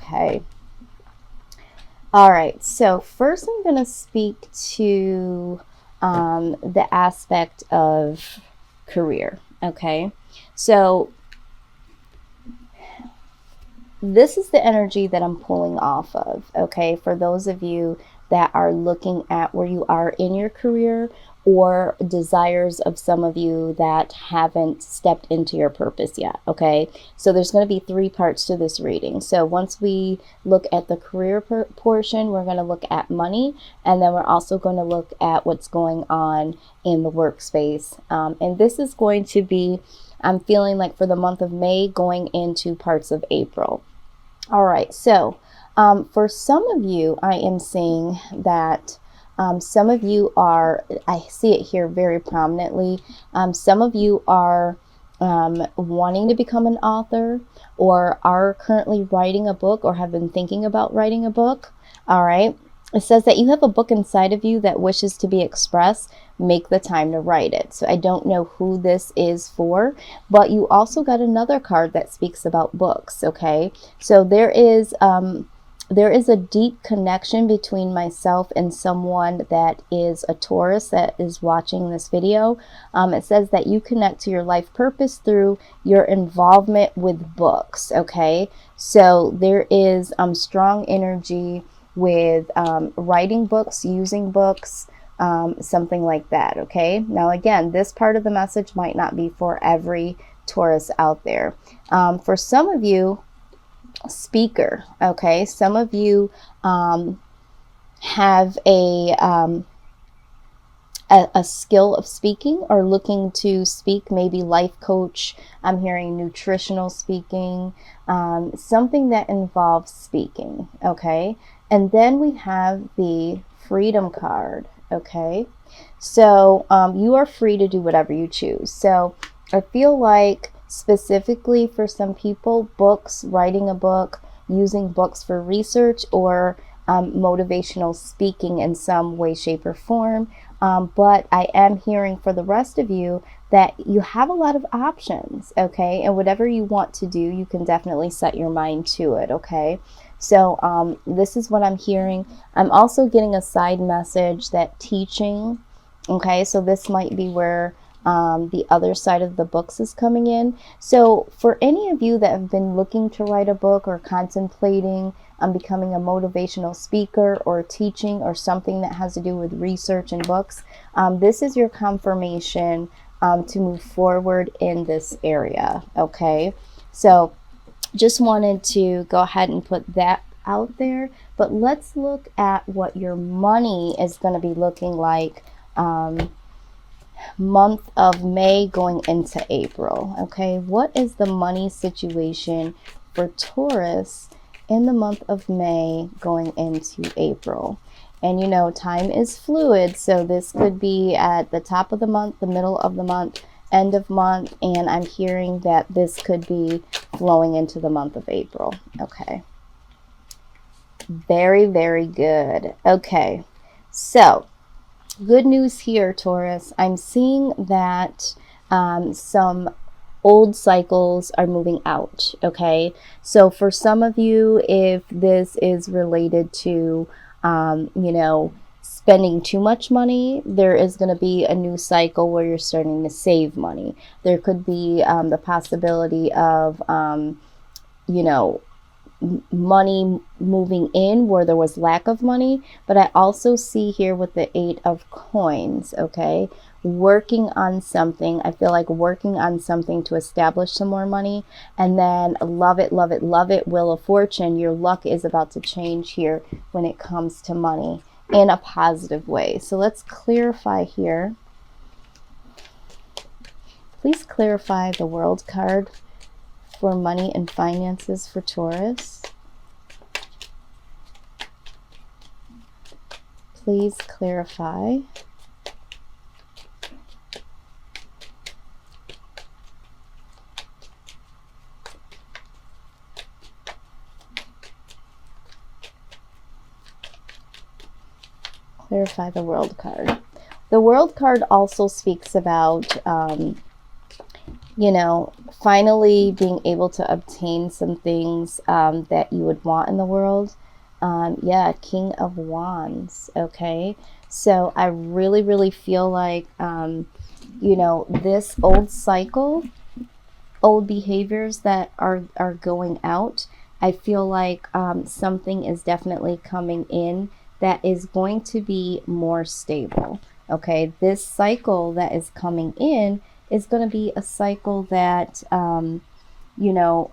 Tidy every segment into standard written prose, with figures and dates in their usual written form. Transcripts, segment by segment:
Okay. All right. So first I'm going to speak to the aspect of career. Okay. So this is the energy that I'm pulling off of, okay? For those of you that are looking at where you are in your career, or desires of some of you that haven't stepped into your purpose yet, okay? So there's going to be three parts to this reading. So once we look at the career portion, we're going to look at money, and then we're also going to look at what's going on in the workspace. And this is going to be, I'm feeling like, for the month of May going into parts of April. All right, so for some of you, I am seeing that some of you are, I see it here very prominently, some of you are wanting to become an author, or are currently writing a book, or have been thinking about writing a book. All right. It says that you have a book inside of you that wishes to be expressed. Make the time to write it. So I don't know who this is for, but you also got another card that speaks about books. Okay. So there is a deep connection between myself and someone that is a Taurus that is watching this video. It says that you connect to your life purpose through your involvement with books. Okay. So there is strong energy with writing books, using books, something like that. Okay. Now, again, this part of the message might not be for every Taurus out there. For some of you, speaker. Okay. Some of you have a skill of speaking, or looking to speak, maybe life coach. I'm hearing nutritional speaking, something that involves speaking. Okay. And then we have the freedom card. Okay. So you are free to do whatever you choose. So I feel like specifically for some people, books, writing a book, using books for research, or motivational speaking in some way, shape, or form. But I am hearing for the rest of you that you have a lot of options, okay? And whatever you want to do, you can definitely set your mind to it, okay? So this is what I'm hearing. I'm also getting a side message that teaching, okay? So this might be where the other side of the books is coming in. So for any of you that have been looking to write a book, or contemplating on becoming a motivational speaker, or teaching, or something that has to do with research and books, this is your confirmation to move forward in this area. Okay. So just wanted to go ahead and put that out there, but let's look at what your money is going to be looking like month of May going into April. Okay, what is the money situation for Taurus in the month of May going into April? And you know, time is fluid, so this could be at the top of the month, the middle of the month, end of month, and I'm hearing that this could be flowing into the month of April. Okay, very, very good. Okay, so good news here, Taurus. I'm seeing that some old cycles are moving out. Okay, so for some of you, if this is related to you know, spending too much money, there is going to be a new cycle where you're starting to save money. There could be the possibility of you know, money moving in where there was lack of money. But I also see here with the 8 of coins, okay, working on something. I feel like working on something to establish some more money. And then love it, love it, love it, Wheel of Fortune. Your luck is about to change here when it comes to money in a positive way. So let's clarify here. Please clarify the World card for money and finances for Taurus. Please clarify. Clarify the World card. The World card also speaks about you know, finally being able to obtain some things that you would want in the world. Yeah, King of Wands. Okay. So I really, really feel like, this old cycle, old behaviors that are going out, I feel like something is definitely coming in that is going to be more stable. Okay, this cycle that is coming in is going to be a cycle that you know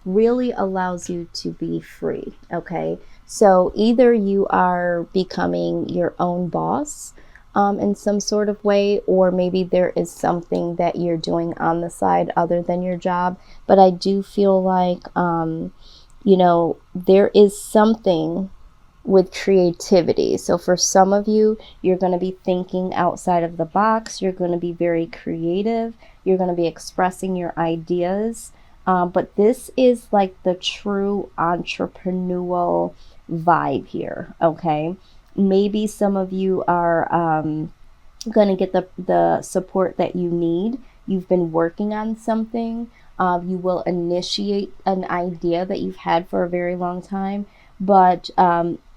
really allows you to be free. Okay, so either you are becoming your own boss in some sort of way, or maybe there is something that you're doing on the side other than your job. But I do feel like, there is something with creativity. So for some of you, you're going to be thinking outside of the box. You're going to be very creative. You're going to be expressing your ideas. But this is like the true entrepreneurial vibe here. Okay. Maybe some of you are going to get the support that you need. You've been working on something. You will initiate an idea that you've had for a very long time. But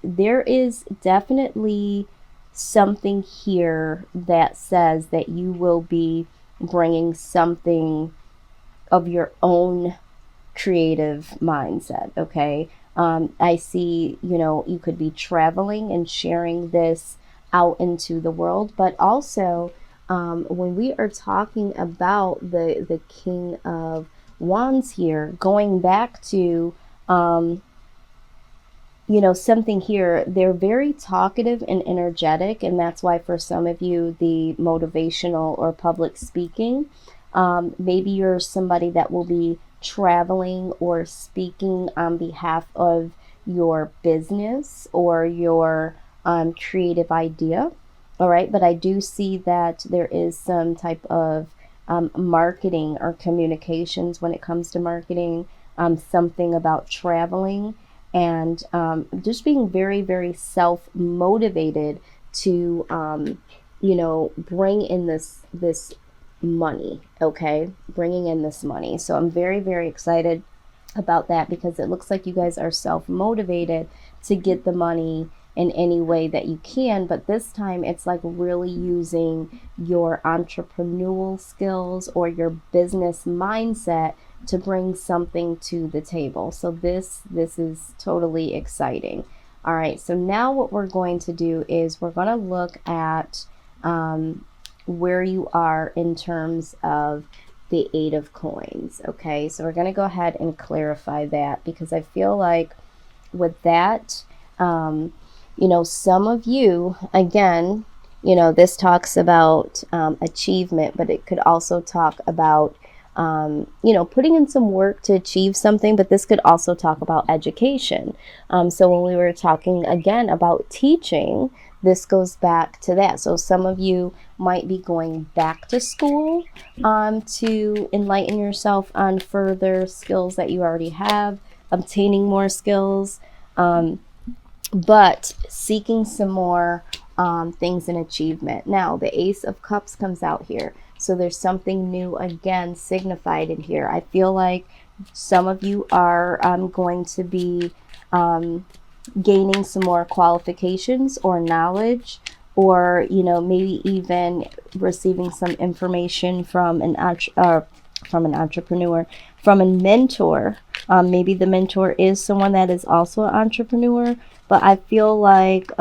there is definitely something here that says that you will be bringing something of your own creative mindset. Okay. I see, you could be traveling and sharing this out into the world, but also when we are talking about the King of Wands here, going back to something here, they're very talkative and energetic, and that's why for some of you, the motivational or public speaking, maybe you're somebody that will be traveling or speaking on behalf of your business or your creative idea. All right, but I do see that there is some type of marketing or communications when it comes to marketing, something about traveling and just being very, very self-motivated to, bring in this money. Okay, bringing in this money. So I'm very, very excited about that because it looks like you guys are self-motivated to get the money in any way that you can, but this time it's like really using your entrepreneurial skills or your business mindset to bring something to the table. So this is totally exciting. All right, so now what we're going to do is we're going to look at where you are in terms of the Eight of Coins. Okay, so we're going to go ahead and clarify that because I feel like with that, some of you, again, this talks about achievement, but it could also talk about, putting in some work to achieve something, but this could also talk about education. So when we were talking again about teaching, this goes back to that. So some of you might be going back to school to enlighten yourself on further skills that you already have, obtaining more skills, but seeking some more things in achievement. Now, the Ace of Cups comes out here. So there's something new again signified in here. I feel like some of you are going to be gaining some more qualifications or knowledge, or maybe even receiving some information from an entrepreneur, from a mentor. Maybe the mentor is someone that is also an entrepreneur, but I feel like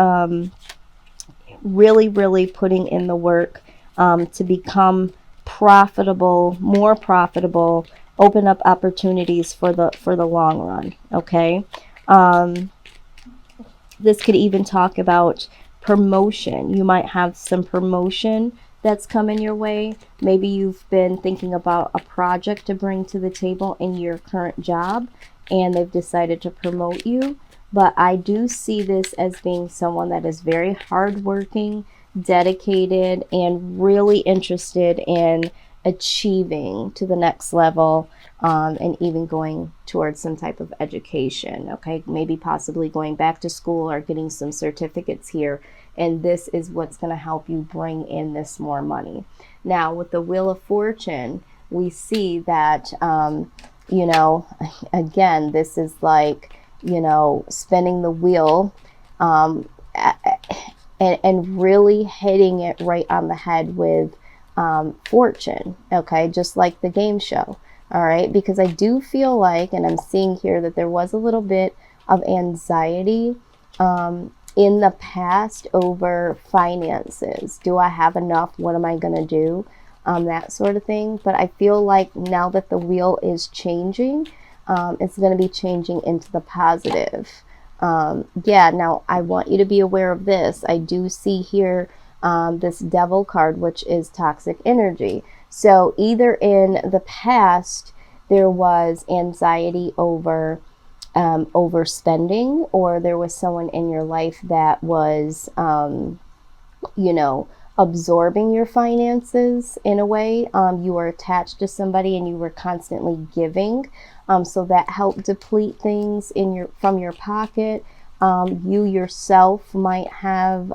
really, really putting in the work to become profitable, more profitable, open up opportunities for the long run. Okay. This could even talk about promotion. You might have some promotion that's coming your way. Maybe you've been thinking about a project to bring to the table in your current job and they've decided to promote you. But I do see this as being someone that is very hardworking, dedicated, and really interested in achieving to the next level, and even going towards some type of education. Okay, maybe possibly going back to school or getting some certificates here. And this is what's going to help you bring in this more money. Now, with the Wheel of Fortune, we see that, you know, again, this is like, you know, spinning the wheel, and really hitting it right on the head with fortune, okay, just like the game show. All right, because I do feel like, and I'm seeing here that there was a little bit of anxiety in the past over finances. Do I have enough? What am I going to do? That sort of thing. But I feel like now that the wheel is changing, it's going to be changing into the positive. Yeah, now I want you to be aware of this. I do see here this devil card, which is toxic energy. So either in the past, there was anxiety over overspending, or there was someone in your life that was, you know, absorbing your finances in a way. You were attached to somebody and you were constantly giving. So that helped deplete things in your from your pocket. You yourself might have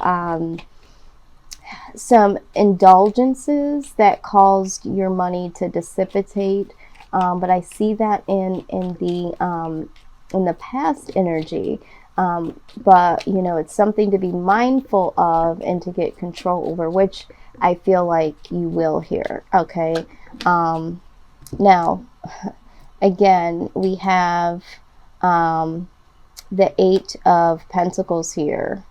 some indulgences that caused your money to dissipate. But I see that in the past energy. But you know, it's something to be mindful of and to get control over, which I feel like you will here. Okay. Now, again, we have the Eight of Pentacles here.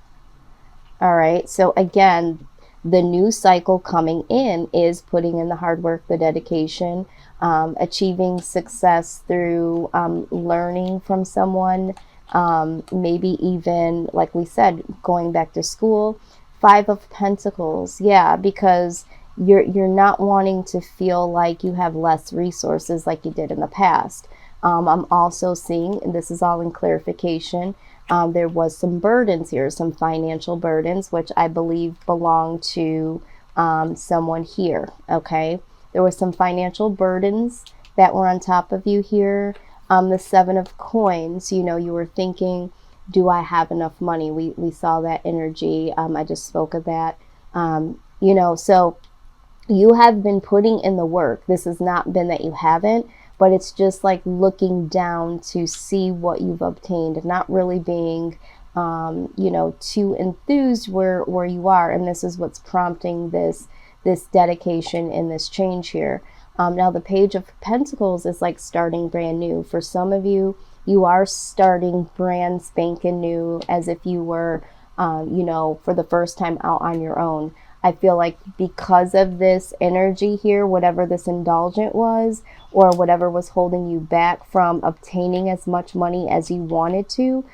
All right. So again, the new cycle coming in is putting in the hard work, the dedication, achieving success through learning from someone, maybe even, like we said, going back to school. Five of Pentacles, yeah, because you're not wanting to feel like you have less resources like you did in the past. I'm also seeing, and this is all in clarification, there was some burdens here, some financial burdens, which I believe belong to someone here, okay? There were some financial burdens that were on top of you here. The Seven of Coins, you know, you were thinking, do I have enough money? We saw that energy. I just spoke of that. You know, so you have been putting in the work. This has not been that you haven't, but it's just like looking down to see what you've obtained, not really being, you know, too enthused where you are. And this is what's prompting this dedication and this change here. Now the Page of Pentacles is like starting brand new. For some of you, you are starting brand spanking new, as if you were, you know, for the first time out on your own. I feel like because of this energy here, whatever this indulgent was, or whatever was holding you back from obtaining as much money as you wanted to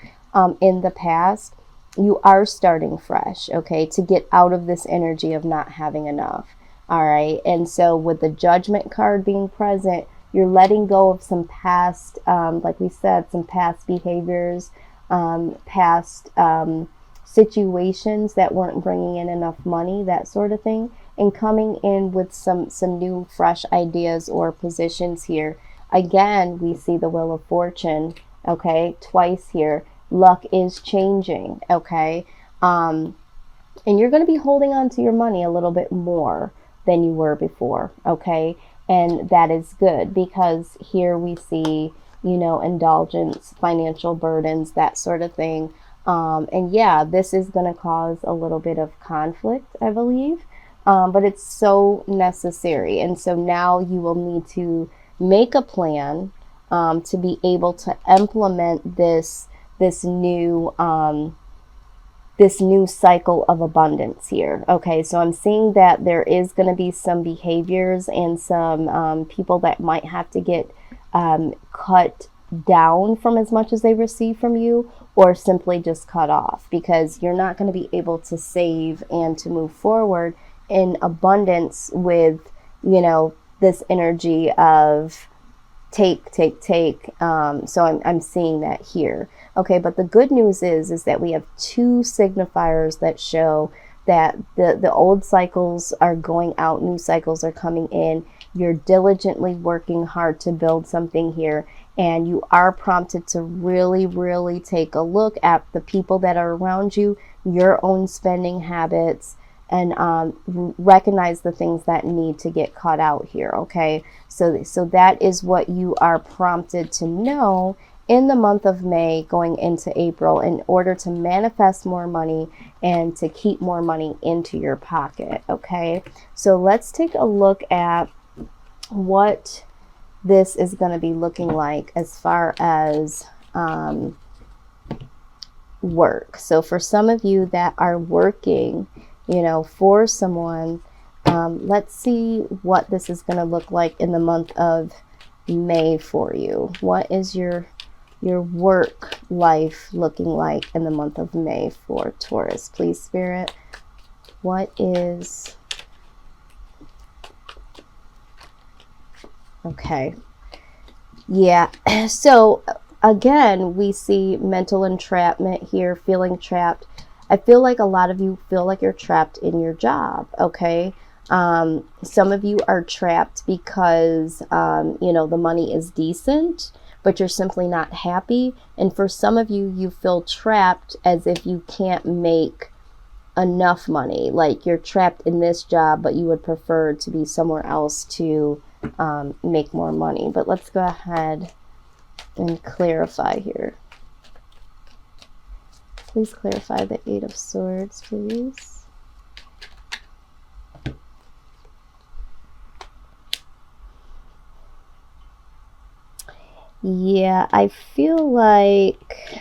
in the past, you are starting fresh, okay, to get out of this energy of not having enough. All right. And so with the Judgment card being present, you're letting go of some past, like we said, some past behaviors, past situations that weren't bringing in enough money, that sort of thing, and coming in with some new fresh ideas or positions here. Again, we see the Wheel of Fortune, okay, twice here. Luck is changing, okay? And you're going to be holding on to your money a little bit more than you were before, okay? And that is good, because here we see, you know, indulgence, financial burdens, that sort of thing. And yeah, this is going to cause a little bit of conflict, I believe, but it's so necessary. And so now you will need to make a plan to be able to implement this new cycle of abundance here. Okay, so I'm seeing that there is going to be some behaviors and some people that might have to get cut down from as much as they receive from you, or simply just cut off, because you're not going to be able to save and to move forward in abundance with, you know, this energy of take. So I'm seeing that here. Okay, but the good news is that we have two signifiers that show that the old cycles are going out, new cycles are coming in. You're diligently working hard to build something here, and you are prompted to really, really take a look at the people that are around you, your own spending habits, recognize the things that need to get cut out here. Okay, so that is what you are prompted to know in the month of May going into April in order to manifest more money and to keep more money into your pocket. Okay, so let's take a look at what this is going to be looking like as far as work. So for some of you that are working, for someone, let's see what this is going to look like in the month of May for you. What is your work life looking like in the month of May for Taurus? Please, Spirit, what is... Okay. Yeah. So again, we see mental entrapment here, feeling trapped. I feel like a lot of you feel like you're trapped in your job. Okay. Some of you are trapped because, the money is decent, but you're simply not happy. And for some of you, you feel trapped as if you can't make enough money. Like you're trapped in this job, but you would prefer to be somewhere else to make more money. But let's go ahead and clarify here. Please clarify the Eight of Swords, please. Yeah, I feel like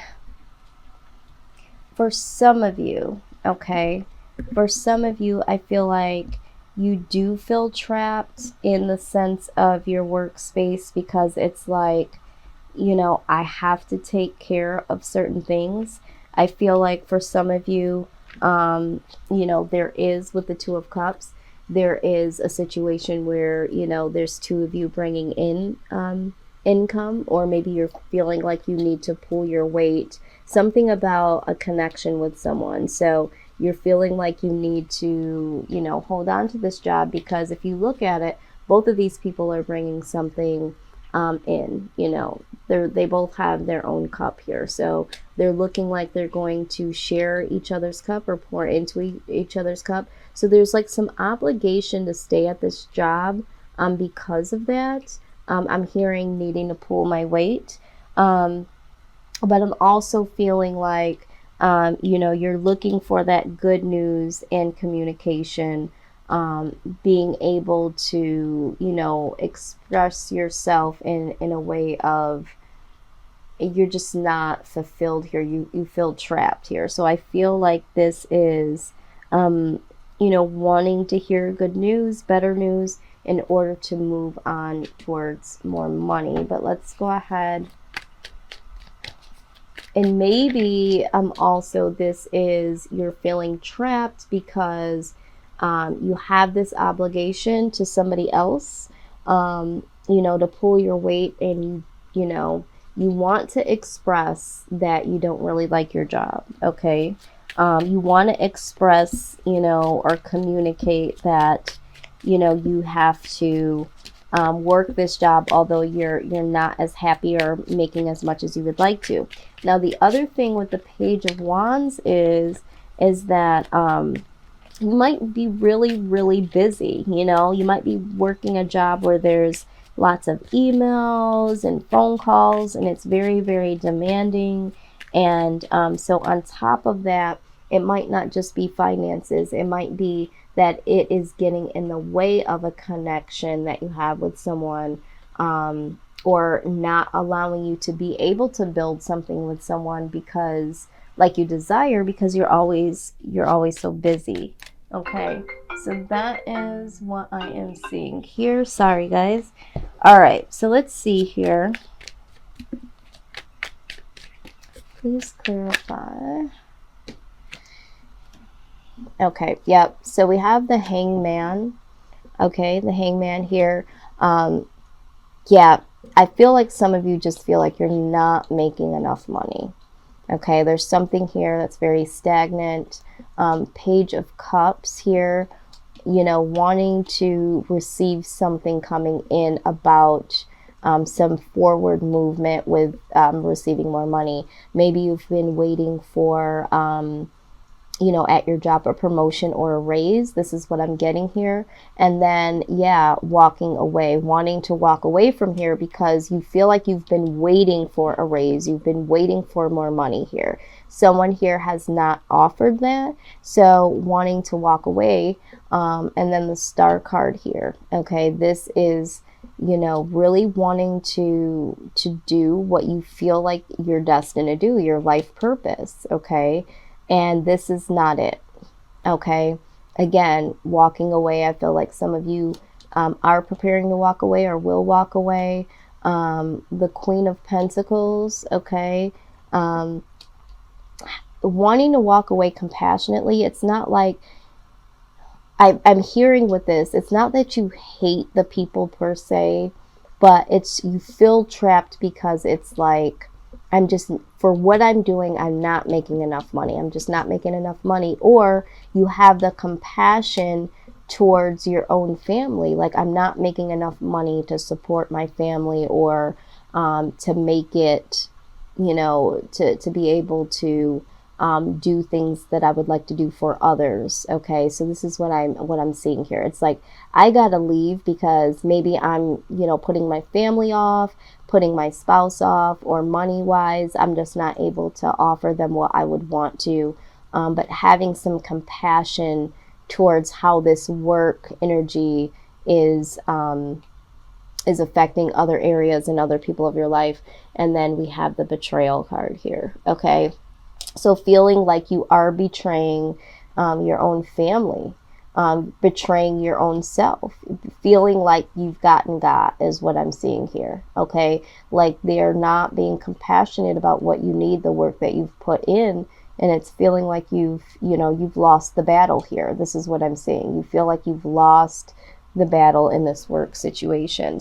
for some of you, okay, for some of you, I feel like you do feel trapped in the sense of your workspace because it's like, I have to take care of certain things. I feel like for some of you, there is, with the Two of Cups, there is a situation where, there's two of you bringing in income, or maybe you're feeling like you need to pull your weight, something about a connection with someone. So you're feeling like you need to, hold on to this job because if you look at it, both of these people are bringing something in, they both have their own cup here. So they're looking like they're going to share each other's cup or pour into each other's cup. So there's like some obligation to stay at this job because of that. I'm hearing needing to pull my weight. But I'm also feeling like, you're looking for that good news and communication, being able to, express yourself in a way of, you're just not fulfilled here. You feel trapped here. So I feel like this is, wanting to hear good news, better news, in order to move on towards more money. But let's go ahead. And maybe also this is you're feeling trapped because you have this obligation to somebody else, to pull your weight, and you want to express that you don't really like your job. Okay. You want to express, or communicate that, you have to work this job, although you're not as happy or making as much as you would like to. Now, the other thing with the Page of Wands is that you might be really, really busy. You might be working a job where there's lots of emails and phone calls, and it's very, very demanding. And so on top of that, it might not just be finances. It might be that it is getting in the way of a connection that you have with someone, or not allowing you to be able to build something with someone because, like you desire, because you're always so busy. Okay, so that is what I am seeing here. Sorry, guys. All right, so let's see here. Please clarify. Okay, yep. So we have the Hangman. Okay, the Hangman here. Yeah, I feel like some of you just feel like you're not making enough money. Okay, there's something here that's very stagnant. Page of Cups here, wanting to receive something coming in about some forward movement with receiving more money. Maybe you've been waiting for you know, at your job, a promotion or a raise. This is what I'm getting here. And then, yeah, walking away, wanting to walk away from here because you feel like you've been waiting for a raise. You've been waiting for more money here. Someone here has not offered that. So wanting to walk away. And then the star card here. Okay, this is, you know, really wanting to do what you feel like you're destined to do, your life purpose. Okay, and this is not it. Okay, again, walking away. I feel like some of you are preparing to walk away or will walk away. The Queen of Pentacles. Okay, wanting to walk away compassionately. It's not like I'm hearing with this, it's not that you hate the people per se, but it's you feel trapped because it's like, I'm just, for what I'm doing, I'm not making enough money. I'm just not making enough money. Or you have the compassion towards your own family. Like, I'm not making enough money to support my family, or to make it, you know, to be able to do things that I would like to do for others. Okay, so this is what I'm seeing here. It's like, I gotta leave because maybe I'm, you know, putting my family off, putting my spouse off, or money wise, I'm just not able to offer them what I would want to. But having some compassion towards how this work energy is affecting other areas and other people of your life. And then we have the betrayal card here. Okay, so feeling like you are betraying your own family, betraying your own self, feeling like you've got is what I'm seeing here. Okay, like they're not being compassionate about what you need, the work that you've put in, and it's feeling like you've lost the battle here. This is what I'm seeing. You feel like you've lost the battle in this work situation.